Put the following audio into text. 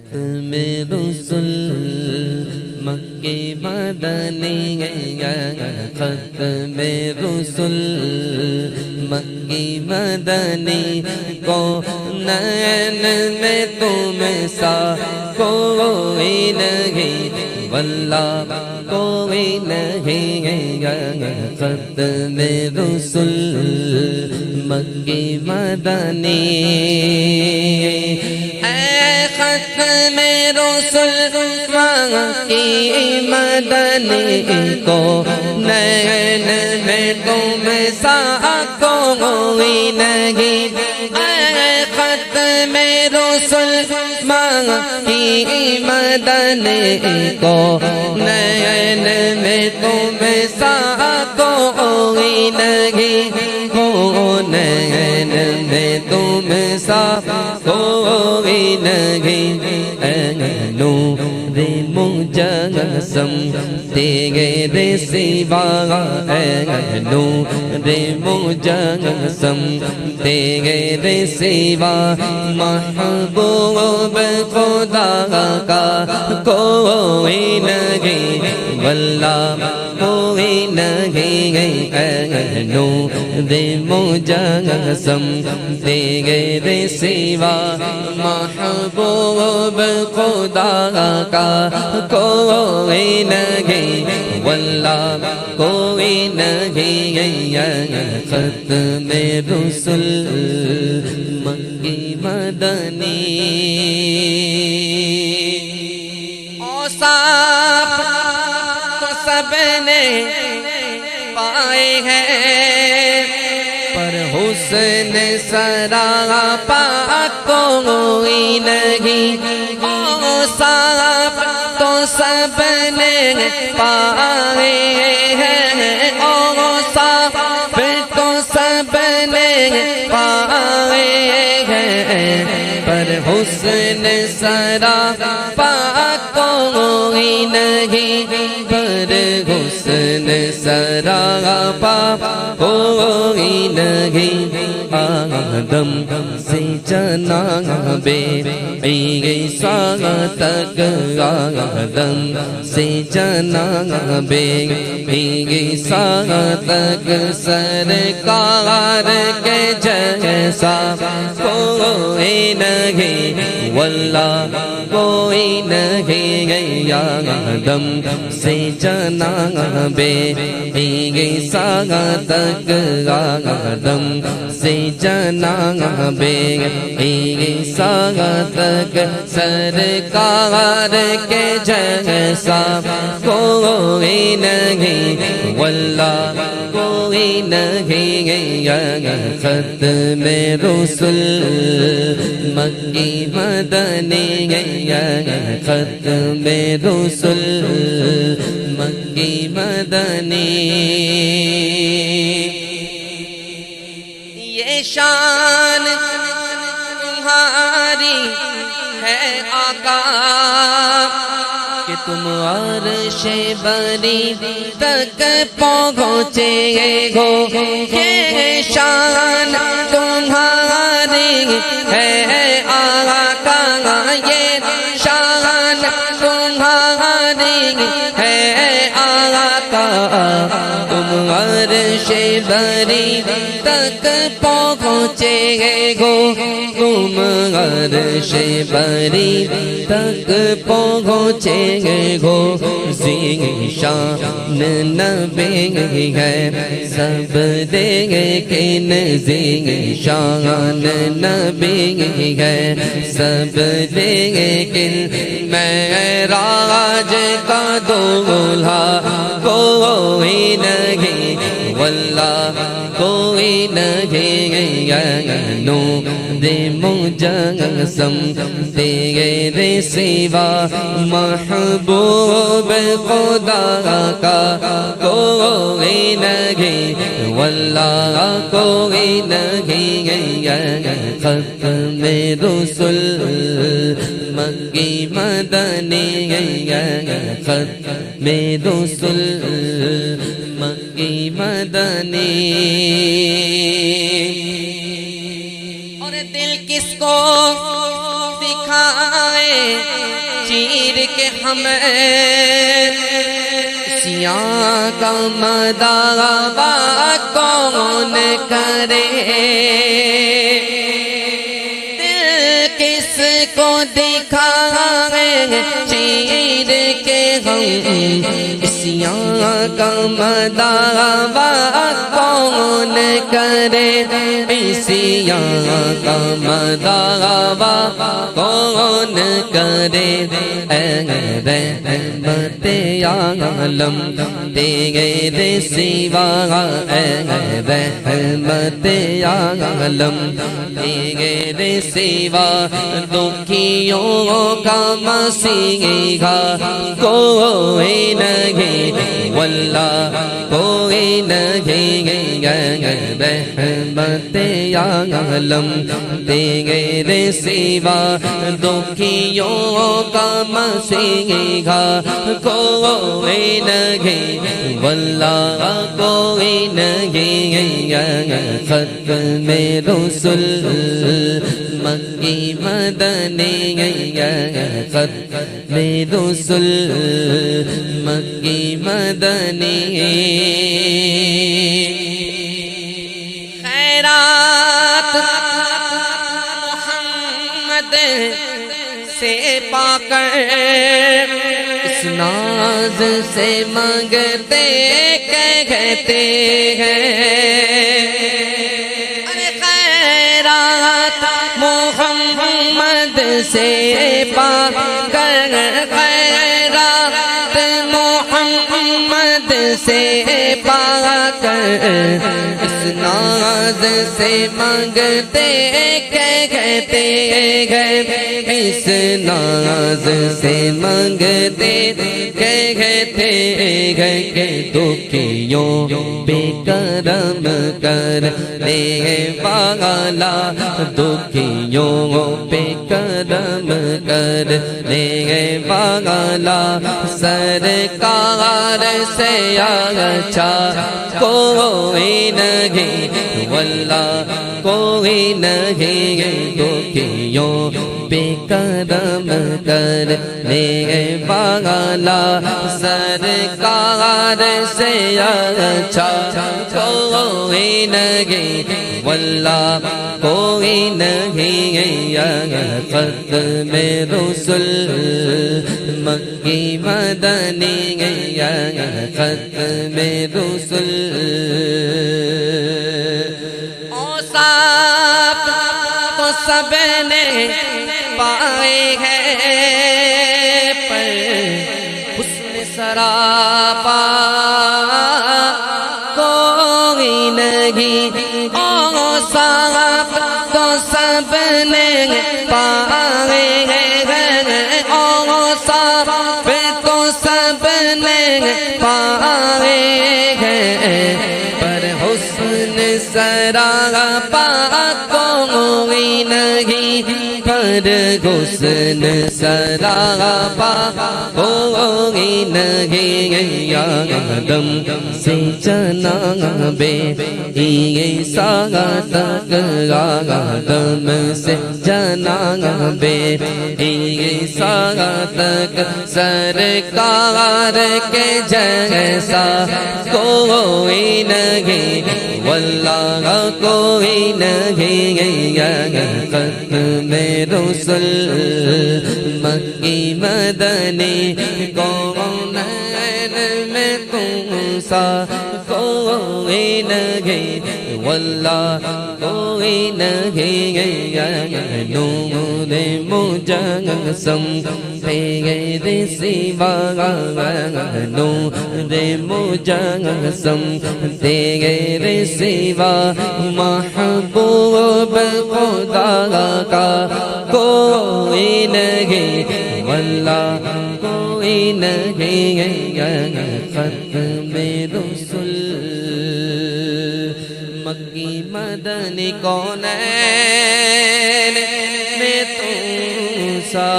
ختم رسل مکی مدنی ختم رسل مکی مدنی کونین میں تم سا کوئی نہیں واللہ کوئی نہیں ختم رسل مکی مدنی ختم رسل مکی مدنی کو نین میں تم سا کوئی نہیں ختم رسل مکی مدنی کو نین میں تم سا کوئی نہیں نین میں تم سا کوئی نہیں نور مجسم تیرے سوا نور مجسم تیرے سوا محبوب خدا کا کوئی نہیں واللہ کوئی نہیں نور مجسم تیرے سوا محبوب خدا کا کوئی نہیں واللہ کوئی نہیں ختم رسل مکی مدنی اوصاف تو سب نے پائے ہیں پر حسن سراپا کوئی نہیں اوصاف تو سب نے پائے ہیں اوصاف تو سب نے پائے ہیں پر حسن سراپا کوئی نہیں پر حسن سراپا کوئی نہیں آدم سے جناب عیسیٰ تک آدم سے جناب عیسیٰ تک سرکار کے جیسا کوئی نہیں واللہ کوئی نہیں آدم سے جناب عیسیٰ تک آدم سے جناب عیسیٰ تک سرکار کے جیسا کوئی نہیں واللہ کوئی نہیں ختم رسل مکی مدنی ختم رسل مکی مدنی یہ شان تمہاری ہے آقا کہ تم عرش بری تک پہنچے ہو یہ شان تمہاری ہے آقا یہ شان تمہاری ہے آقا تم عرش بری تک پہنچے ہو تم عرش بری تک پہنچے ہو ذیشان نبی ہے سب لیکن ذیشان نبی ہے سب لیکن معراج کا دولہا کوئی نہیں واللہ کوئی نہیں نور مجسم تیرے سوا محبوب خدا کا کوئی نہیں واللہ کوئی نہیں ختم رسل مکی مدنی ختم رسل مکی مدنی اور دل کس کو دکھائے چیر کے ہمیں سیاہ کا مداوا کون کرے دل کس کو دکھائے چیر کے ہم سیاہ کا مداوا کون کرے سیاہ کا مداوا کون کرے اے رحمت عالم تیرے سوا اے رحمت عالم تیرے سوا دکھیوں کا مسیحا کوئی نہیں واللہ کوئی نہیں رحمت عالم تیرے سوا دکھیوں کا مسیحا کوئی نہیں واللہ کوئی نہیں ختم رسل مکی مدنی ختم رسل مکی مدنی خیرات محمد سے پا کر اس ناز سے مانگتے کہتے ہیں ارے خیرات محمد سے پا کر خیرات محمد سے پا کر اس ناز سے مانگتے کہتے ہیں اس ناز سے مانگتے کہتے ہیں کہ دکھیوں پہ کرم کر دے والا دکھیوں پہ کرم کر دے والا سرکار سے اچھا کوئی نہیں واللہ کوئی نہیں دکھیوں پہ کرم کر دے والا سرکار سے اچھا کوئی نہیں واللہ کوئی نہیں ختم رسل مکی مدنی ختم رسل اوصاف تو سب نے پائے ہیں پر حسن سراپا کوئی نہیں اوصاف تو سب نے پائے ہیں اوصاف تو سب نے پائے ہیں پر حسن سراپا کوئی نہیں پر حسن سراپا کوئی نہیں آدم سے جنابے عیسیٰ تک آدم سے جنابے عیسیٰ تک سرکار کے جیسا کوئی نہیں واللہ کوئی نہیں ختم رسل مکی مدنی کون میں تم سا کوئی نہیں واللہ کوئی نہیں نور مجسم تیرے سوا نور مجسم تیرے سوا محبوب خدا کا کوئی نہیں واللہ کوئی نہیں ختم رسل مکی مدنی کونین میں تم سا